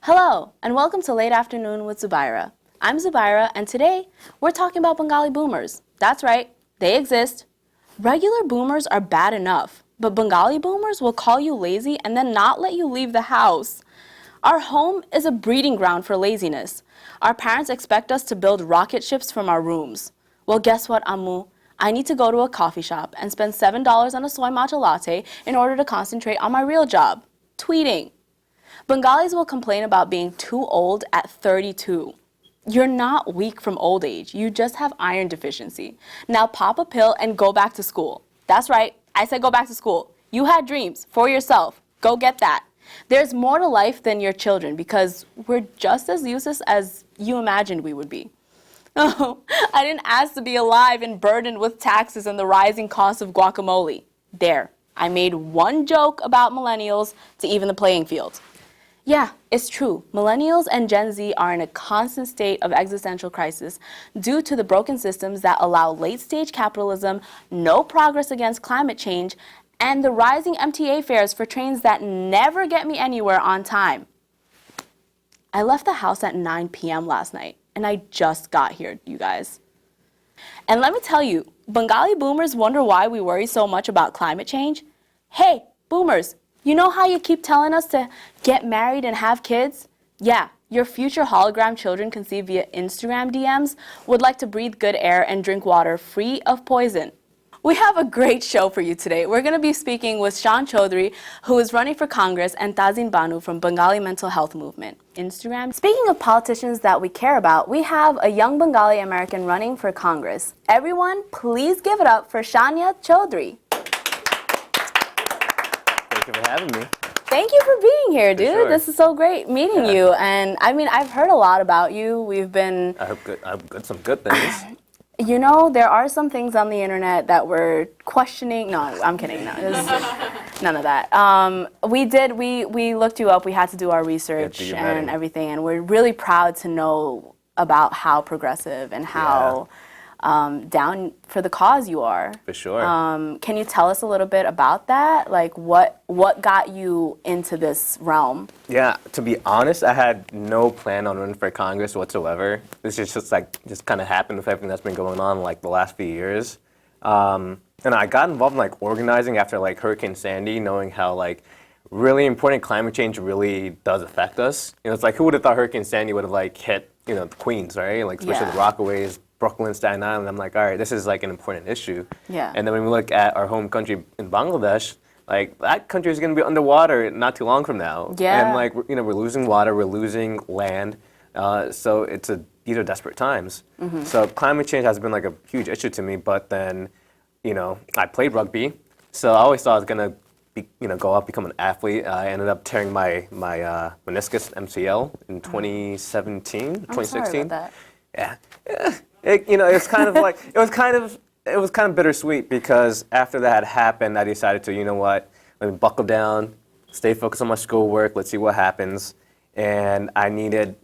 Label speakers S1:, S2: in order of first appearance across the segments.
S1: Hello, and welcome to Late Afternoon with Zubaira. I'm Zubaira, and today we're talking about Bengali boomers. That's right, they exist. Regular boomers are bad enough, but Bengali boomers will call you lazy and then not let you leave the house. Our home is a breeding ground for laziness. Our parents expect us to build rocket ships from our rooms. Well, guess what, Ammu? I need to go to a coffee shop and spend $7 on a soy matcha latte in order to concentrate on my real job, tweeting. Bengalis will complain about being too old at 32. You're not weak from old age, you just have iron deficiency. Now pop a pill and go back to school. That's right, I said go back to school. You had dreams for yourself. Go get that. There's more to life than your children because we're just as useless as you imagined we would be. Oh, I didn't ask to be alive and burdened with taxes and the rising cost of guacamole. There, I made one joke about millennials to even the playing field. Yeah, it's true. Millennials and Gen Z are in a constant state of existential crisis due to the broken systems that allow late-stage capitalism, no progress against climate change, and the rising MTA fares for trains that never get me anywhere on time. I left the house at 9 p.m. last night, and I just got here, you guys. And let me tell you, Bengali boomers wonder why we worry so much about climate change. Hey, boomers, you know how you keep telling us to get married and have kids? Yeah, your future hologram children conceived via Instagram DMs would like to breathe good air and drink water free of poison. We have a great show for you today. We're going to be speaking with Chowdhury, who is running for Congress, and Tazin Banu from Bengali Mental Health Movement. Instagram. Speaking of politicians that we care about, we have a young Bengali American running for Congress. Everyone, please give it up for Shaniyat Chowdhury.
S2: Thank you for having me.
S1: Thank you for being here, dude.
S2: Sure.
S1: This is so great meeting you. And I mean, I've heard a lot about you. We've been...
S2: I've got some good things.
S1: You know, there are some things on the internet that we're questioning. No, I'm kidding. No, none of that. We looked you up. We had to do our research and everything. And we're really proud to know about how progressive and how down for the cause you are.
S2: For sure.
S1: Can you tell us a little bit about that? Like, what got you into this realm?
S2: Yeah, to be honest, I had no plan on running for Congress whatsoever. This is just kind of happened with everything that's been going on like the last few years. And I got involved in like organizing after like Hurricane Sandy, knowing how like really important climate change really does affect us. You know, it's like who would have thought Hurricane Sandy would have like hit, you know, the Queens, right? Like especially the Rockaways, Brooklyn, Staten Island. I'm like, all right, this is like an important issue.
S1: Yeah.
S2: And then when we look at our home country in Bangladesh, like that country is going to be underwater not too long from now.
S1: Yeah.
S2: And like, you know, we're losing water, we're losing land. So these are desperate times. Mm-hmm. So climate change has been like a huge issue to me. But then, you know, I played rugby, so I always thought I was going to go out, become an athlete. I ended up tearing my meniscus MCL in 2017, 2016.
S1: Sorry about that.
S2: Yeah. It was kind of like it was kind of bittersweet because after that happened, I decided to, you know what, let me buckle down, stay focused on my schoolwork, let's see what happens. And I needed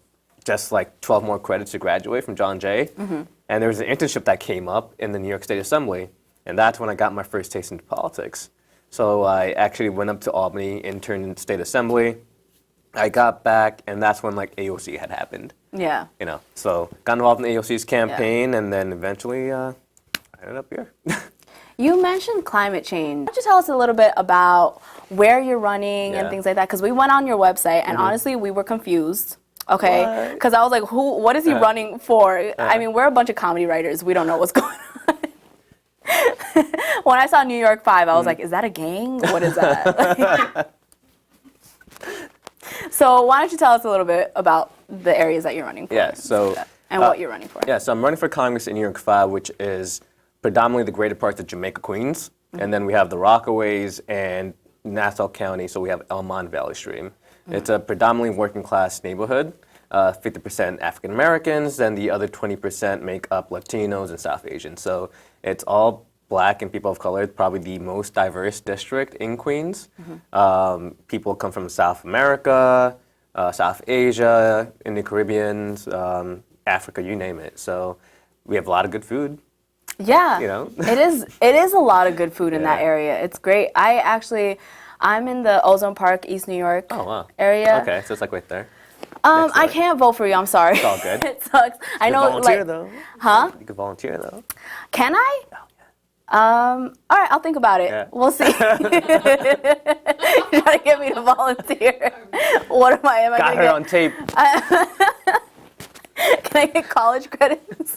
S2: just like 12 more credits to graduate from John Jay. Mm-hmm. And there was an internship that came up in the New York State Assembly, and that's when I got my first taste into politics. So I actually went up to Albany, interned in State Assembly. I got back, and that's when like AOC had happened.
S1: Yeah.
S2: You know, so got involved in AOC's campaign, and then eventually I ended up here.
S1: You mentioned climate change. Why don't you tell us a little bit about where you're running and things like that? Because we went on your website, and honestly, we were confused. Okay, because I was like, what is he running for? I mean, we're a bunch of comedy writers. We don't know what's going on. When I saw New York 5, I was like, is that a gang? What is that? So why don't you tell us a little bit about the areas that you're running for?
S2: Yeah, so...
S1: And what you're running for.
S2: Yeah, so I'm running for Congress in New York 5, which is predominantly the greater parts of Jamaica, Queens. Mm-hmm. And then we have the Rockaways and Nassau County, so we have Elmont Valley Stream. Mm-hmm. It's a predominantly working class neighborhood, 50% African Americans, and the other 20% make up Latinos and South Asians. So it's all Black and people of color. It's probably the most diverse district in Queens. Mm-hmm. People come from South America, South Asia, in the Caribbean, Africa, you name it. So we have a lot of good food.
S1: Yeah,
S2: you know?
S1: it is a lot of good food in that area. It's great. I'm in the Ozone Park, East New York area.
S2: Okay, so it's like right there. next
S1: I
S2: door.
S1: can't vote for you. I'm sorry.
S2: It's all good.
S1: It sucks. I
S2: You
S1: know,
S2: can volunteer
S1: like,
S2: though.
S1: huh?
S2: You can volunteer though.
S1: Can I?
S2: Oh, yeah.
S1: All right, I'll think about it.
S2: Yeah.
S1: We'll see. You're trying to get me to volunteer. What am I
S2: Got
S1: gonna
S2: her
S1: get?
S2: on tape.
S1: Can I get college credits?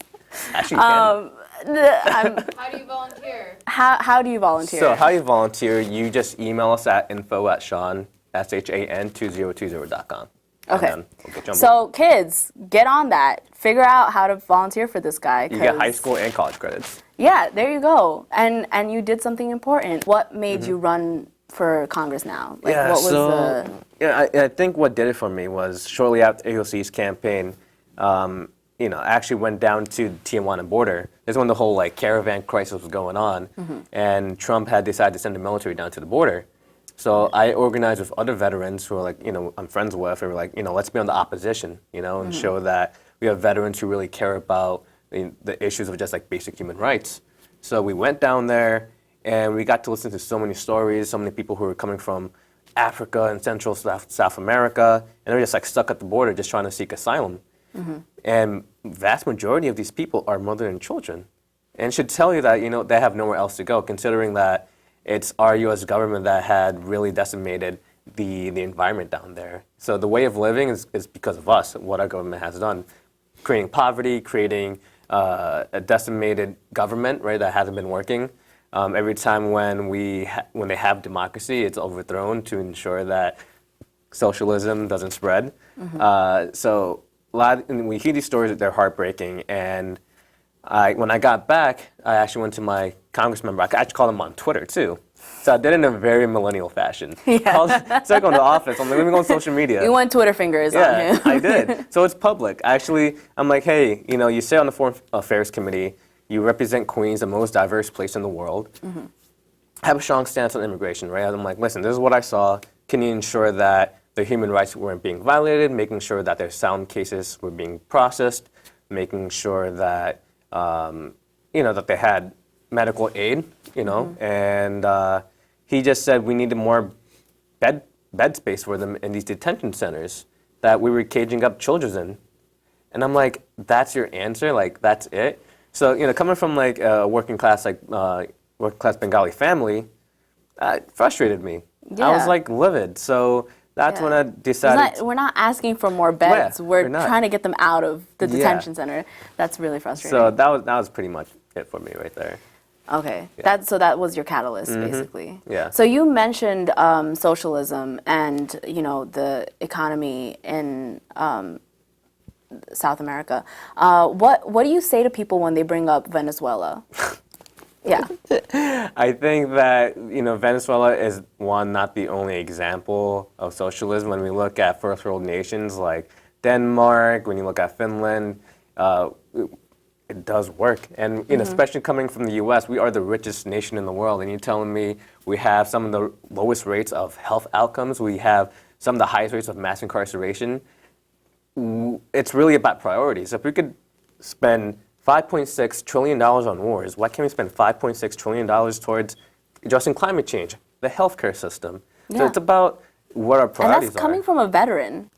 S2: Actually, you can.
S3: How do you volunteer?
S1: How do you volunteer?
S2: So how you volunteer, you just email us at info@shan, SHAN2020.com.
S1: Okay.
S2: And then we'll get you on board.
S1: So kids, get on that. Figure out how to volunteer for this guy.
S2: You get high
S1: 'cause-
S2: school and college credits.
S1: Yeah, there you go. And you did something important. What made
S2: Mm-hmm.
S1: you run for Congress now? Like, what was the?
S2: Yeah, I think what did it for me was shortly after AOC's campaign, I actually went down to the Tijuana border. This is when the whole like caravan crisis was going on, and Trump had decided to send the military down to the border. So I organized with other veterans who are like, I'm friends with, and we're like, let's be on the opposition, and show that we have veterans who really care about the issues of just like basic human rights. So we went down there, and we got to listen to so many stories, so many people who were coming from Africa and Central South America, and they're just like stuck at the border just trying to seek asylum. And vast majority of these people are mother and children. And it should tell you that, they have nowhere else to go, considering that it's our U.S. government that had really decimated the environment down there. So the way of living is because of us, what our government has done. Creating poverty, creating a decimated government, right, that hasn't been working. Every time when they have democracy, it's overthrown to ensure that socialism doesn't spread. So and we hear these stories, they're heartbreaking. And when I got back, I actually went to my congress member. I actually called him on Twitter too. So I did it in a very millennial fashion.
S1: Yeah.
S2: So I go into the office. I'm like, let me go on social media.
S1: You went Twitter fingers on
S2: Yeah,
S1: him.
S2: I did. So it's public. Actually, I'm like, hey, you sit on the Foreign Affairs Committee. You represent Queens, the most diverse place in the world. Have a strong stance on immigration, right? I'm like, listen, this is what I saw. Can you ensure that their human rights weren't being violated, making sure that their sound cases were being processed, making sure that, that they had medical aid, and he just said we needed more bed space for them in these detention centers that we were caging up children in. And I'm like, that's your answer? Like, that's it? So, coming from like a working class Bengali family, it frustrated me. I was
S1: Yeah.
S2: like livid. So that's when I decided.
S1: We're not asking for more beds.
S2: Yeah,
S1: we're
S2: we're not.
S1: trying to get them out of the
S2: Yeah.
S1: detention center. That's really frustrating.
S2: So that was pretty much it for me right there.
S1: Okay, that was your catalyst, basically.
S2: Yeah.
S1: So you mentioned socialism and the economy in South America. What do you say to people when they bring up Venezuela? Yeah.
S2: I think that Venezuela is not the only example of socialism. When we look at first world nations like Denmark, when you look at Finland, it does work. And especially coming from the U.S., we are the richest nation in the world. And you're telling me we have some of the lowest rates of health outcomes. We have some of the highest rates of mass incarceration. It's really about priorities. If we could spend $5.6 trillion on wars, why can't we spend $5.6 trillion towards addressing climate change, the healthcare system? So
S1: Yeah.
S2: it's about what our
S1: And
S2: priorities
S1: that's coming
S2: are.
S1: from a veteran.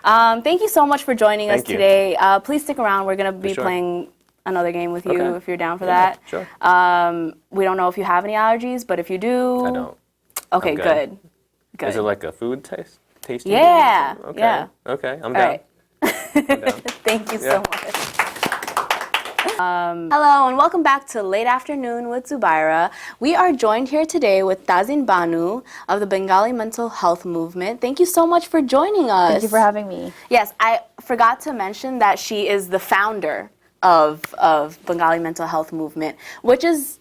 S1: Thank you so much for joining us
S2: Thank you.
S1: today. Please stick around. We're going to be
S2: sure.
S1: playing another game with you
S2: Okay.
S1: if you're down for
S2: Yeah,
S1: that.
S2: sure.
S1: We don't know if you have any allergies, but if you do...
S2: I don't.
S1: Okay,
S2: I'm good.
S1: good. Good.
S2: Is it like a food tasting?
S1: Yeah,
S2: game? Okay.
S1: yeah.
S2: Okay, I'm
S1: All
S2: down.
S1: right.
S2: I'm down.
S1: Thank you
S2: Yeah.
S1: so much. Hello and welcome back to Late Afternoon with Zubaira. We are joined here today with Tazin Banu of the Bengali Mental Health Movement. Thank you so much for joining us.
S3: Thank you for having me.
S1: Yes, I forgot to mention that she is the founder of Bengali Mental Health Movement, which is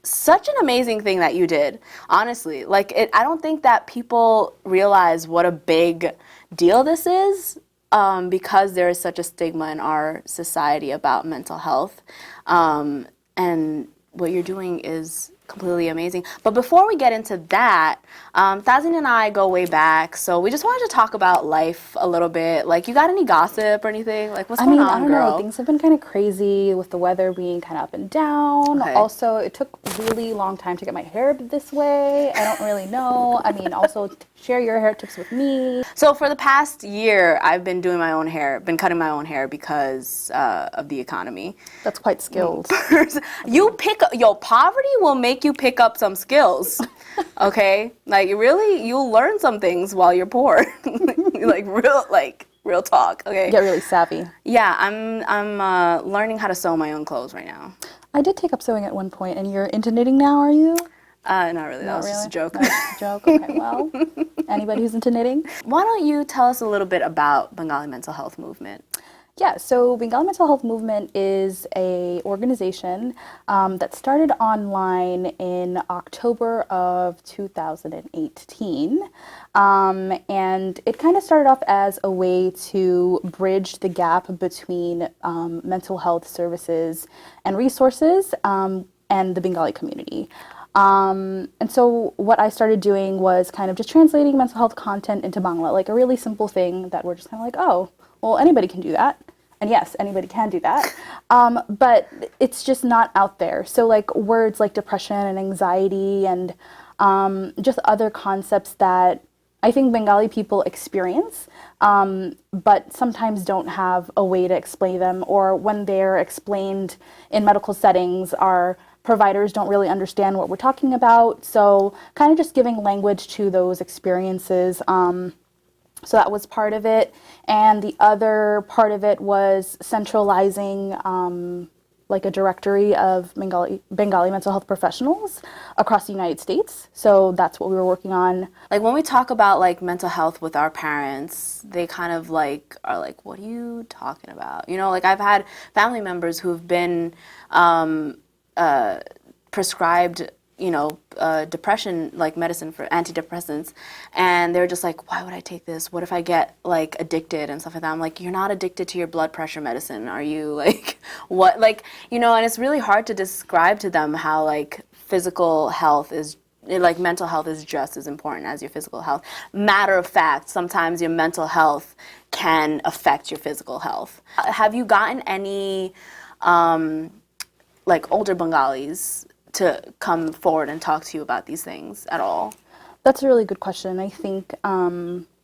S1: such an amazing thing that you did, honestly. I don't think that people realize what a big deal this is because there is such a stigma in our society about mental health. And what you're doing is Completely amazing. But before we get into that, Tazin and I go way back, so we just wanted to talk about life a little bit. Like, you got any gossip or anything? Like, what's going on,
S3: I don't
S1: girl?
S3: know. Things have been kind of crazy with the weather being kind of up and down.
S1: Okay.
S3: Also, it took a really long time to get my hair this way. I don't really know. I mean, also share your hair tips with me.
S1: So for the past year, I've been doing my own hair, been cutting my own hair because of the economy.
S3: That's quite skilled.
S1: Poverty will make you pick up some skills, okay? Like, really, you'll learn some things while you're poor. Real talk, okay?
S3: Get really savvy.
S1: Yeah, I'm learning how to sew my own clothes right now.
S3: I did take up sewing at one point, and you're into knitting now, are you?
S1: Not really, that
S3: Not
S1: was just a
S3: really?
S1: joke.
S3: That was just a joke, okay, well, anybody who's into knitting?
S1: Why don't you tell us a little bit about Bengali mental health movement?
S3: Yeah, so Bengali Mental Health Movement is a organization that started online in October of 2018. And it kind of started off as a way to bridge the gap between mental health services and resources and the Bengali community. And so what I started doing was kind of just translating mental health content into Bangla, like a really simple thing that we're just kind of like, oh, well, anybody can do that. And yes, anybody can do that. But it's just not out there. So like words like depression and anxiety and just other concepts that I think Bengali people experience, but sometimes don't have a way to explain them, or when they're explained in medical settings, our providers don't really understand what we're talking about. So kind of just giving language to those experiences. So that was part of it. And the other part of it was centralizing like a directory of Bengali mental health professionals across the United States. So that's what we were working on.
S1: Like, when we talk about like mental health with our parents, they kind of like are like, what are you talking about? You know, like I've had family members who've been prescribed, you know, depression, like medicine for antidepressants, and they're just like, why would I take this? What if I get like addicted and stuff like that? I'm like, you're not addicted to your blood pressure medicine, are you? Like, what? Like, you know, and it's really hard to describe to them how like physical health is, like mental health is just as important as your physical health. Matter of fact, sometimes your mental health can affect your physical health. Have you gotten any like older Bengalis to come forward and talk to you about these things at all?
S3: That's a really good question. I think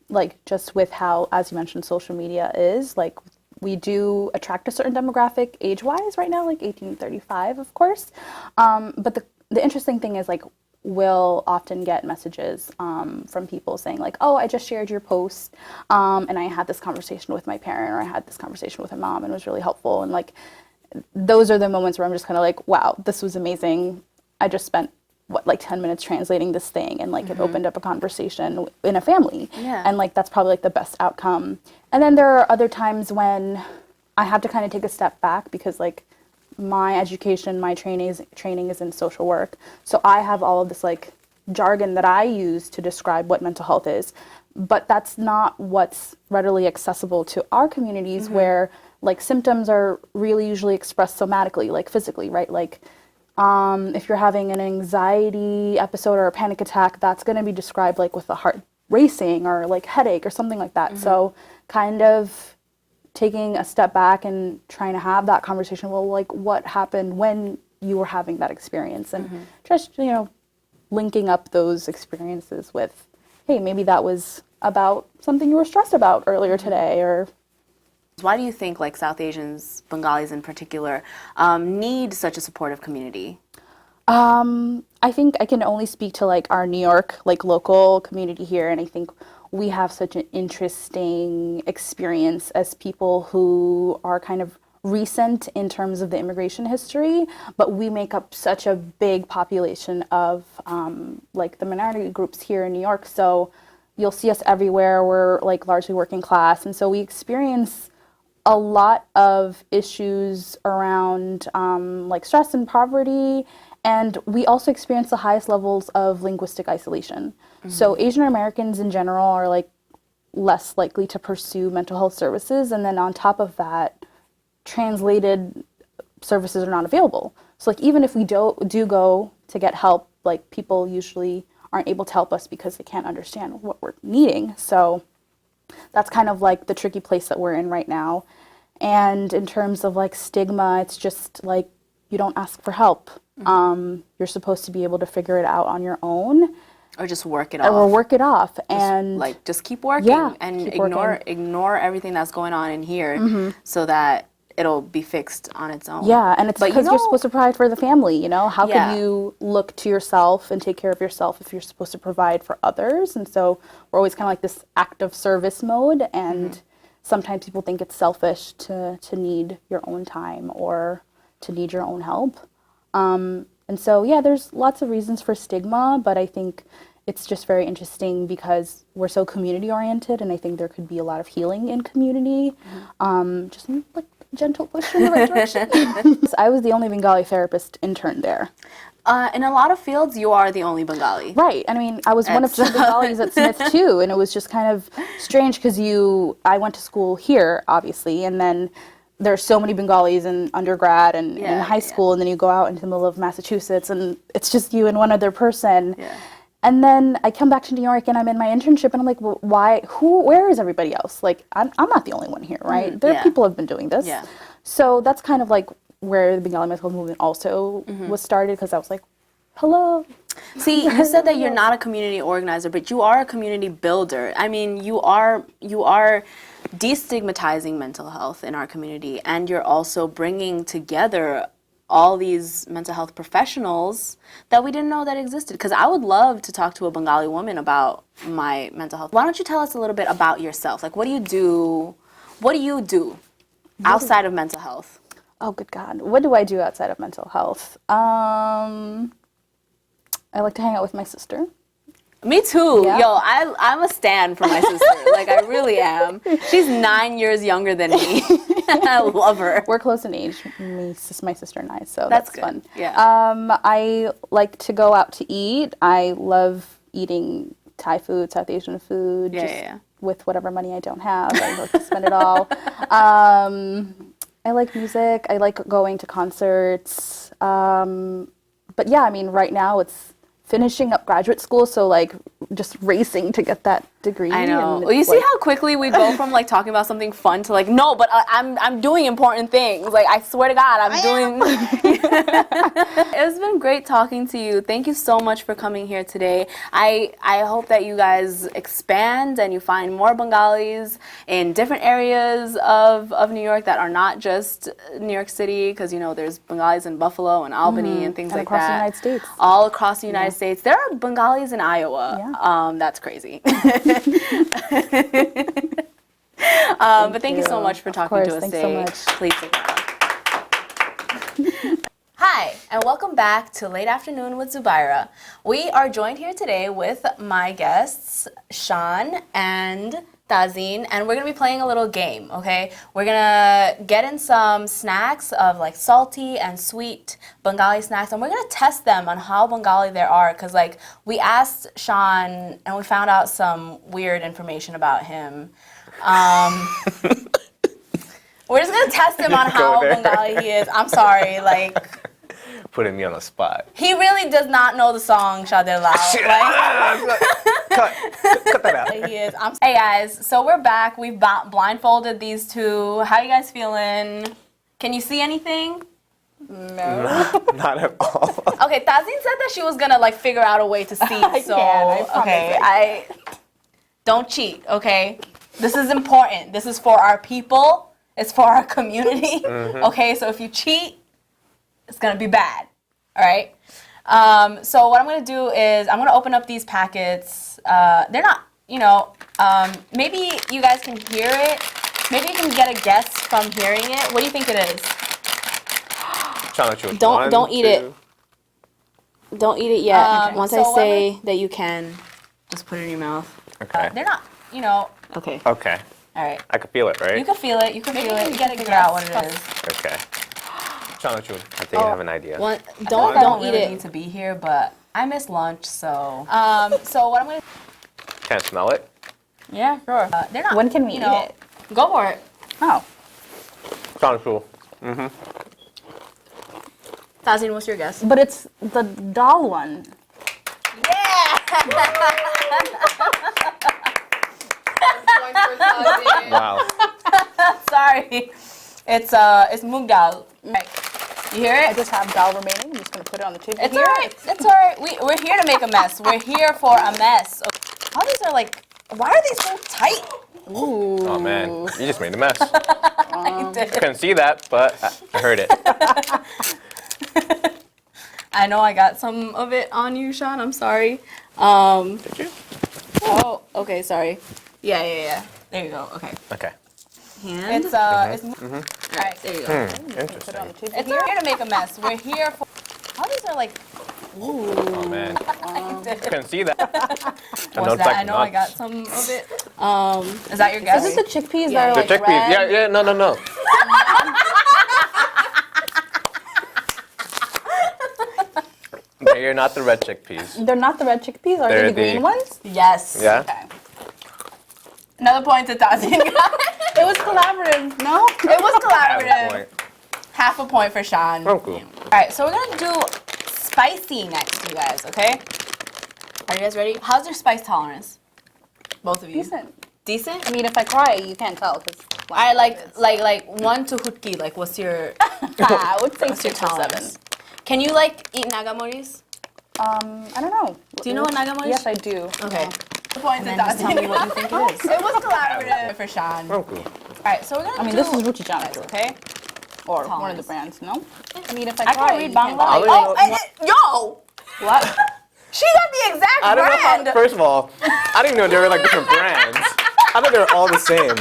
S3: like just with how, as you mentioned, social media is, like we do attract a certain demographic age-wise right now, like 18 to 35, of course. But the interesting thing is like we'll often get messages from people saying like, oh, I just shared your post and I had this conversation with my parent, or I had this conversation with my mom and it was really helpful. And like those are the moments where I'm just kind of like, wow, this was amazing. I just spent like 10 minutes translating this thing, and like it opened up a conversation in a family.
S1: Yeah.
S3: And like that's probably like the best outcome. And then there are other times when I have to kind of take a step back because like my education, my training is in social work. So I have all of this like jargon that I use to describe what mental health is, but that's not what's readily accessible to our communities where like symptoms are really usually expressed somatically, like physically, right? Like if you're having an anxiety episode or a panic attack, that's going to be described like with the heart racing or like headache or something like that. So kind of taking a step back and trying to have that conversation, well, like what happened when you were having that experience, and just, you know, linking up those experiences with, hey, maybe that was about something you were stressed about earlier today, or
S1: Why do you think like South Asians, Bengalis in particular, need such a supportive community?
S3: I think I can only speak to like our New York, like local community here, and I think we have such an interesting experience as people who are kind of recent in terms of the immigration history, but we make up such a big population of like the minority groups here in New York. So you'll see us everywhere. We're like largely working class, and so we experience a lot of issues around like stress and poverty, and we also experience the highest levels of linguistic isolation. So Asian Americans in general are like less likely to pursue mental health services, and then on top of that, translated services are not available. So like even if we do go to get help, like people usually aren't able to help us because they can't understand what we're needing. So that's kind of like the tricky place that we're in right now. And in terms of like stigma, it's just like you don't ask for help. You're supposed to be able to figure it out on your own.
S1: Or just work it off.
S3: Or work it off. And
S1: just keep working and
S3: keep
S1: ignore everything that's going on in here so that it'll be fixed on its own.
S3: Yeah, and it's because you're supposed to provide for the family, you know? How can you look to yourself and take care of yourself if you're supposed to provide for others? And so we're always kind of like this active service mode, and sometimes people think it's selfish to need your own time or to need your own help. And so, yeah, there's lots of reasons for stigma, but I think it's just very interesting because we're so community oriented, and I think there could be a lot of healing in community. Just like gentle push in the right direction. I was the only Bengali therapist intern there.
S1: In a lot of fields, you are the only Bengali.
S3: Right. I mean, I was one of two Bengalis at Smith too, and it was just kind of strange because I went to school here, obviously, and then there's so many Bengalis in undergrad and in high school, and then you go out into the middle of Massachusetts, and it's just you and one other person. Yeah. And then I come back to New York, and I'm in my internship, and I'm like, well, where is everybody else? Like, I'm not the only one here, right? There are people who have been doing this. Yeah. So that's kind of like where the Bengali mental health movement also was started, because I was like, hello.
S1: See, you said that you're not a community organizer, but you are a community builder. I mean, you are destigmatizing mental health in our community, and you're also bringing together all these mental health professionals that we didn't know that existed. Because I would love to talk to a Bengali woman about my mental health. Why don't you tell us a little bit about yourself? Like, what do you do? What do you do outside of mental health?
S3: Oh, good God. What do I do outside of mental health? I like to hang out with my sister.
S1: Me too. Yeah. Yo, I'm a stan for my sister. Like, I really am. She's 9 years younger than me. I love her.
S3: We're close in age, my sister and I, so
S1: that's
S3: fun.
S1: Yeah.
S3: I like to go out to eat. I love eating Thai food, South Asian food, with whatever money I don't have. I like to spend it all. I like music. I like going to concerts. But yeah, I mean, right now it's finishing up graduate school, so like just racing to get that degree.
S1: I know. Well, you see how quickly we go from like talking about something fun to like, no, but I'm doing important things. Like, I swear to God, I'm doing. It's been great talking to you. Thank you so much for coming here today. I hope that you guys expand and you find more Bengalis in different areas of New York that are not just New York City, because, you know, there's Bengalis in Buffalo and Albany and things like that.
S3: Across the United States.
S1: All across the United States. There are Bengalis in Iowa. Yeah. That's crazy. But thank you so much for talking to us today.
S3: Thanks so much.
S1: Please take care. Hi, and welcome back to Late Afternoon with Zubaira. We are joined here today with my guests, Shan and Tazin, and we're going to be playing a little game, okay? We're going to get in some snacks of like salty and sweet Bengali snacks, and we're going to test them on how Bengali they are, because like we asked Shan and we found out some weird information about him. We're just going to test him on how Bengali he is. I'm sorry, like...
S2: Putting me on the spot.
S1: He really does not know the song Shadir Lao.
S2: Cut that out.
S1: He is. Hey guys, so we're back. We've blindfolded these two. How you guys feeling? Can you see anything?
S3: No.
S2: Not at all.
S1: Okay, Tazin said that she was gonna like figure out a way to see.
S3: I
S1: don't cheat. Okay, this is important. This is for our people. It's for our community. Okay, so if you cheat, it's gonna be bad. All right. So what I'm gonna do is I'm gonna open up these packets. They're not, you know, maybe you guys can hear it. Maybe you can get a guess from hearing it. What do you think it is? Don't eat it. Don't eat it yet. Once I say that you can, just put it in your mouth.
S2: Okay.
S1: They're not, you know. Okay.
S2: Okay.
S1: All right.
S2: I can feel it, right?
S1: You can feel it. You can feel it. You gotta figure out what it is.
S2: Okay. I think I have an idea.
S1: Don't eat it. Need to be here, but I miss lunch, so. So what I'm gonna.
S2: Can I smell it?
S1: Yeah, sure. They're not.
S3: When can we eat it?
S1: Go for it.
S3: Oh.
S2: Sounds cool.
S1: Tazin, what's your guess?
S3: But it's the doll one.
S2: Wow.
S1: Sorry. It's moong dal. Right. You hear
S3: I
S1: it?
S3: just have doll remaining. I'm just gonna put it on the table
S1: It's
S3: here.
S1: alright. It's alright. We're here to make a mess. We're here for a mess. All these are like, why are these so tight?
S3: Ooh.
S2: Oh man, you just made a mess.
S1: I did.
S2: Couldn't see that, but I heard it.
S1: I know I got some of it on you, Sean. I'm sorry.
S2: Did you?
S1: Oh, okay, sorry. Yeah. There you go. Okay.
S2: Okay.
S1: Hand. It's Alright, there you go.
S3: Put it on
S2: Interesting.
S3: the table
S1: It's
S3: here.
S1: here to make a mess. We're here for. All these are like.
S2: Oh man, couldn't see that.
S1: What's that? I know I got some of it. Is that your guess?
S3: Is it the chickpeas
S1: Yeah.
S3: that are
S2: The
S3: like
S2: chickpeas.
S3: red?
S2: Yeah. No. They are not the red chickpeas.
S3: They're not the red chickpeas. Are
S2: They're
S3: they the green
S2: the-
S3: ones?
S1: Yes.
S2: Yeah.
S3: Okay.
S1: Another point to Tazin.
S3: It was collaborative. No.
S1: It was
S2: Have a
S1: collaborative.
S2: point.
S1: Half a point for Sean.
S2: Oh, cool.
S1: Alright, so we're gonna do spicy next, you guys, okay? Are you guys ready? How's your spice tolerance? Both of you.
S3: Decent.
S1: Decent?
S3: I mean, if I cry, you can't tell because.
S1: I like 1 to hutki, like what's your
S3: I would say
S1: what's your
S3: 6 or 7.
S1: tolerance? Can you like eat nagamoris?
S3: I don't know.
S1: Do you know what nagamori is?
S3: Yes, I do.
S1: Okay.
S3: Point
S1: And then just tell me what you think it is.
S3: It was collaborative.
S1: For Sean.
S2: Oh, cool.
S1: Alright, so we're gonna
S3: I mean,
S1: do
S3: this is Ruchi Jana,
S1: okay?
S3: or one of
S1: Tolerance.
S3: the brands. No. I mean, if I
S1: I
S3: cry,
S1: can't read
S3: you can't
S1: Bangla.
S3: tell.
S1: Yo!
S3: What?
S1: She got the exact
S2: I don't know
S1: brand!
S2: how. First of all, I didn't know they were like different brands. I thought they were all the same.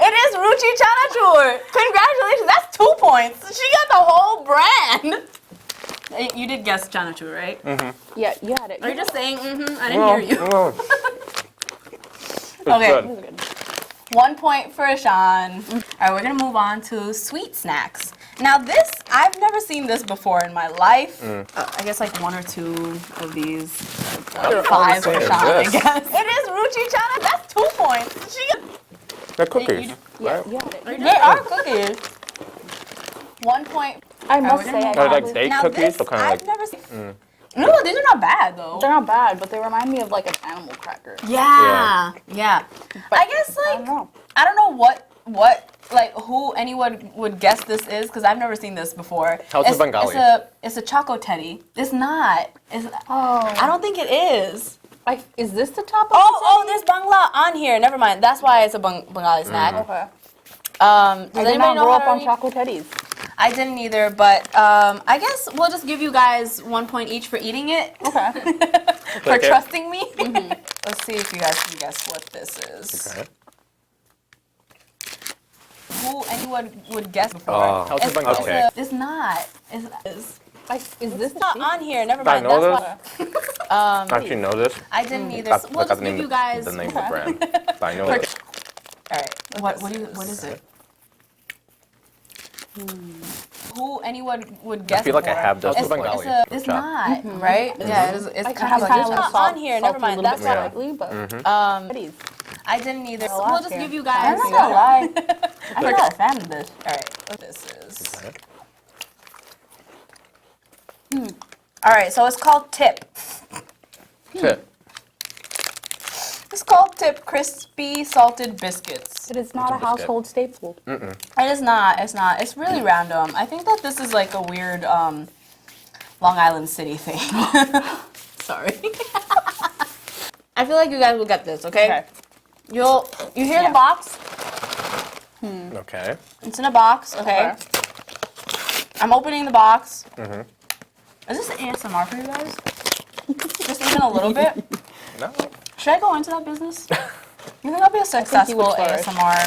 S1: It is Ruchi Chanachur. Congratulations, that's 2 points. She got the whole brand. You did guess Chanachur, right?
S3: Yeah, you had it.
S1: Are you just saying, I didn't hear you.
S2: No.
S1: Okay.
S2: Good.
S3: Good.
S1: 1 point for Sean. All right, we're gonna move on to sweet snacks. Now this, I've never seen this before in my life. I guess like 1 or 2 of these.
S2: They're all
S1: 5
S2: the
S1: for
S2: same.
S1: Sean, I
S2: Yes.
S1: guess. It is Ruchi Chana, that's 2 points. She got,
S2: They're cookies.
S3: Yeah,
S2: right?
S3: you had it.
S1: they are cookies. 1 point.
S3: I must
S1: we're
S3: say,
S1: gonna
S3: I
S1: move
S2: They're
S1: on.
S2: like
S3: probably,
S2: baked
S1: Now
S2: cookies,
S1: this,
S2: so kind of
S1: I've
S2: like.
S1: never seen. No, these are not bad though.
S3: they're not bad, but they remind me of like an animal cracker.
S1: Yeah.
S3: But
S1: I guess
S3: I
S1: like
S3: don't know.
S1: I don't know what like who anyone would guess this is because I've never seen this before.
S2: How's the Bengali?
S1: It's a choco teddy. It's not. It's,
S3: Oh.
S1: I don't think it is.
S3: Like, is this the top of
S1: Oh, there's bangla on here. Never mind. That's why it's a Bengali snack.
S3: Okay.
S1: Does
S3: I did
S1: anybody
S3: not
S1: know
S3: grow
S1: how
S3: up
S1: to
S3: on
S1: read?
S3: Choco Teddies.
S1: I didn't either, but I guess we'll just give you guys 1 point each for eating it.
S3: Okay.
S1: For
S2: Okay.
S1: trusting me. Let's see if you guys can guess what this is.
S2: Okay.
S1: Who anyone would guess before?
S2: Oh. How's the Bengali?
S1: It's not. It's
S3: Like, is this the
S1: not
S3: sheep?
S1: on here. Never
S2: I
S1: mind.
S2: know
S1: That's
S2: this.
S1: why
S2: I actually know this.
S1: I didn't either.
S2: I
S1: So we'll
S2: forgot
S1: just
S2: the
S1: give
S2: name
S1: you guys.
S2: the name of the brand. But I know this.
S1: All right. What is it? Who anyone would guess?
S2: I feel like I
S1: before?
S2: have this.
S1: It's,
S2: with Bengali.
S1: it's
S2: chop.
S1: not right. Yeah, it's
S3: Like,
S1: kind of
S3: kinda
S1: it's not
S3: salt-
S1: on here. Never
S3: salty,
S1: mind.
S3: a
S1: That's
S3: little
S1: why.
S3: bit slightly, but Teddies.
S1: I didn't either. So
S3: lot
S1: we'll just
S3: here.
S1: give you
S3: I'm
S1: guys.
S3: not gonna lie. I'm
S1: For-
S3: not a fan of this.
S1: All right. What this is.
S2: Okay.
S1: All right. So it's called Tip.
S2: Tip.
S1: It's called Tip Crispy Salted Biscuits.
S3: It is not a
S2: biscuit.
S3: household staple.
S1: It is not. It's not. It's really random. I think that this is like a weird Long Island City thing. Sorry. I feel like you guys will get this. Okay. You hear
S3: Yeah.
S1: the box?
S2: Okay.
S1: It's in a box. Okay. I'm opening the box. Is this ASMR for you guys? Just even a little bit.
S2: No.
S1: Should I go into that business? You think I'll be a
S3: you
S1: successful
S3: would flourish.
S1: ASMR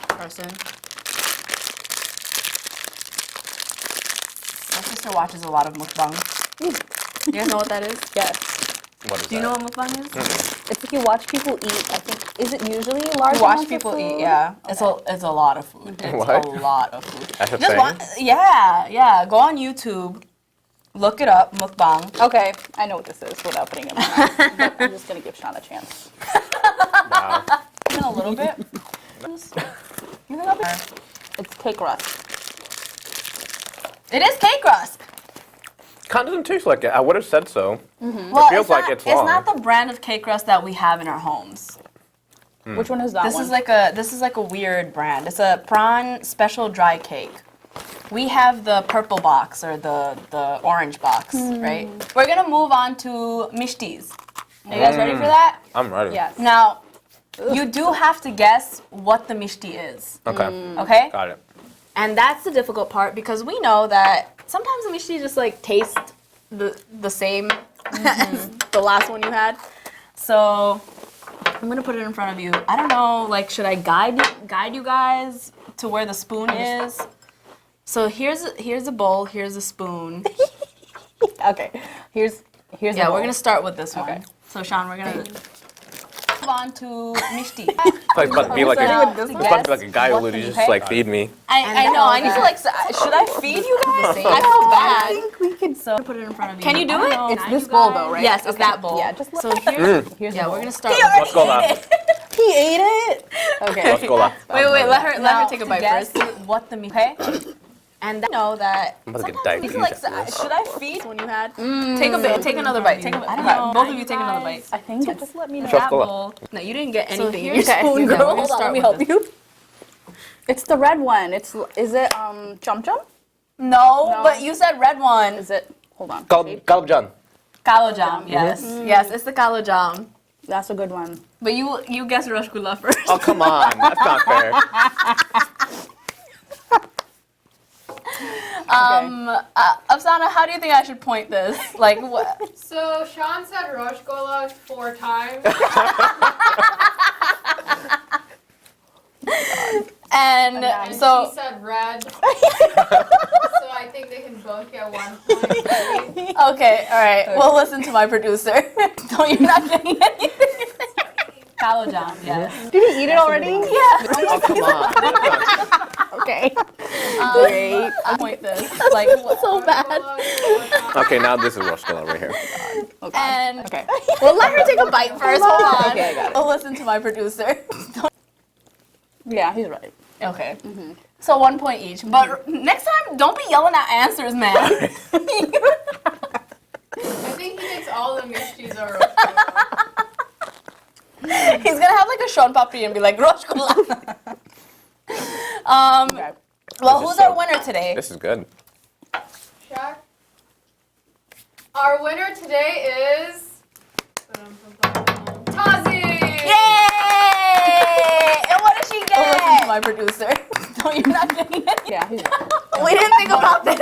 S1: person? My sister watches a lot of mukbang. You guys know what that is?
S3: Yes.
S2: What is
S1: Do you
S2: that?
S1: know what mukbang is?
S3: It's if you watch people eat. I think, is it usually large
S1: You watch
S3: amounts of
S1: people
S3: food?
S1: eat, yeah. It's a lot of food. It's
S2: What?
S1: a lot of food.
S2: That's a
S1: Just
S2: thing?
S1: yeah. Go on YouTube, look it up, mukbang.
S3: Okay, I know what this is without putting it in my mouth. But I'm just gonna give Sean a chance.
S2: Wow.
S1: Even a little bit. You think I'll be?
S3: It's cake rust.
S1: It is cake rusk.
S2: Kind of doesn't taste like it. I would have said so.
S1: Well,
S2: feels like it's
S1: It's
S2: long.
S1: not the brand of cake rusk that we have in our homes.
S3: Which one is that
S1: This
S3: one?
S1: is like a weird brand. It's a prawn special dry cake. We have the purple box or the orange box, right? We're gonna move on to mishtis. Are you guys ready for that?
S2: I'm ready.
S3: Yes.
S1: Now, you do have to guess what the mishti is.
S2: Okay.
S1: Okay?
S2: Got it.
S1: And that's the difficult part because we know that sometimes the mishti just like taste the same as the last one you had. So I'm gonna put it in front of you. I don't know, like, should I guide you guys to where the spoon is? So here's a bowl. Here's a spoon.
S3: Okay. Here's
S1: Yeah,
S3: the
S1: we're
S3: bowl.
S1: gonna start with this one.
S3: Okay.
S1: So Sean, we're gonna move on to mishti.
S2: It's like about to be like
S1: Now,
S2: a,
S1: to
S2: it's about to be
S1: guess
S2: like a guy
S1: what
S2: who
S1: the
S2: just
S1: mishti-
S2: like feed me.
S1: I know. I need to like. Should I feed you guys? I feel bad.
S3: we could.
S1: So put it in front of you. Can you do
S3: I
S1: it?
S3: don't know. It's this bowl though, right?
S1: Yes, it's that bowl.
S3: Yeah, just
S1: So here's
S3: here's
S1: yeah,
S3: the
S1: we're
S3: bowl.
S1: gonna start.
S2: Let's go now.
S3: He ate it. Okay.
S2: Let's go now.
S1: Wait, let her take a bite
S3: guess
S1: first. What the okay? And I know that.
S2: I'm about to get
S1: sometimes you
S2: diabetes
S1: feel like,
S2: after this.
S1: should I feed when you had? Take a bit. Take another bite. Take a bite.
S3: I don't know.
S1: Both of you take another bite.
S3: I think just let me know.
S2: Just
S1: That
S2: go.
S1: bowl. No, you didn't get anything in
S3: here's-
S1: your spoon,
S3: okay,
S1: girl.
S3: hold on,
S1: Start
S3: let me
S1: with
S3: help
S1: this.
S3: you. It's the red one. Is it chum chum?
S1: No, but you said red one.
S3: Is it? Hold on.
S2: Kalab Jan.
S1: Kalojam. Yes, yes, it's the kalojam.
S3: That's a good one.
S1: But you guessed Rashgulla first.
S2: Oh, come on. That's not fair.
S1: Afsana, how do you think I should point this? Like what?
S4: So Sean said Roshgola 4 times.
S1: And
S4: And
S1: so
S4: she said red. So I think they can both get 1 point.
S1: okay, all right. Well, listen to my producer. No, you're not getting anything. Kalojam, yes.
S3: Did he eat it already?
S1: Yeah.
S2: Oh, come on.
S3: Okay.
S1: Great. I point this. Like what? So bad.
S4: Roshgola 4 times.
S2: Okay, now this is Roshkola right here.
S1: And
S3: Okay.
S1: well, let her take a bite first. Hold on.
S3: Okay, I got it.
S1: Well, listen to my producer.
S3: Yeah, he's right.
S1: Okay. So 1 point each. But next time, don't be yelling out answers, man.
S4: I think he thinks all the mishtis are Roshgola.
S1: He's gonna have like a Sean Papi and be like, Roshkola.
S3: Okay.
S1: Well,
S2: This is
S1: who's
S2: so-
S1: our winner today?
S2: This is good.
S4: Shaq. Our winner today is Tazin.
S1: Yay! And what did she get?
S3: Oh, listen to
S1: my producer. No, you're not getting anything.
S3: Yeah, he's right.
S1: We didn't think about this.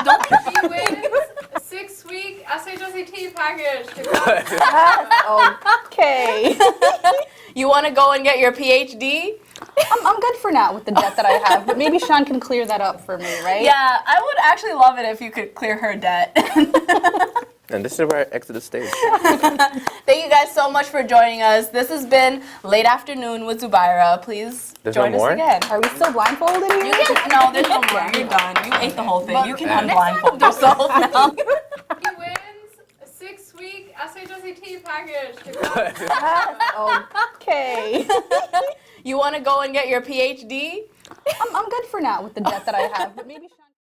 S1: Don't
S4: He wins a 6-week SHSAT package.
S3: Okay.
S1: You want to go and get your PhD?
S3: I'm good for now with the debt that I have, but maybe Sean can clear that up for me, right?
S1: Yeah, I would actually love it if you could clear her debt.
S2: And this is where I exit the stage.
S1: Thank you guys so much for joining us. This has been Late Afternoon with Zubaira. Please
S2: There's no
S1: join us
S2: more?
S1: again.
S3: Are we still blindfolded here?
S1: You can, no, there's no more. You're done. You ate the whole thing. You can unblindfold yourself now.
S4: He wins a 6-week SHSAT package.
S3: Okay.
S1: You want to go and get your PhD?
S3: I'm good for now with the debt that I have, but maybe.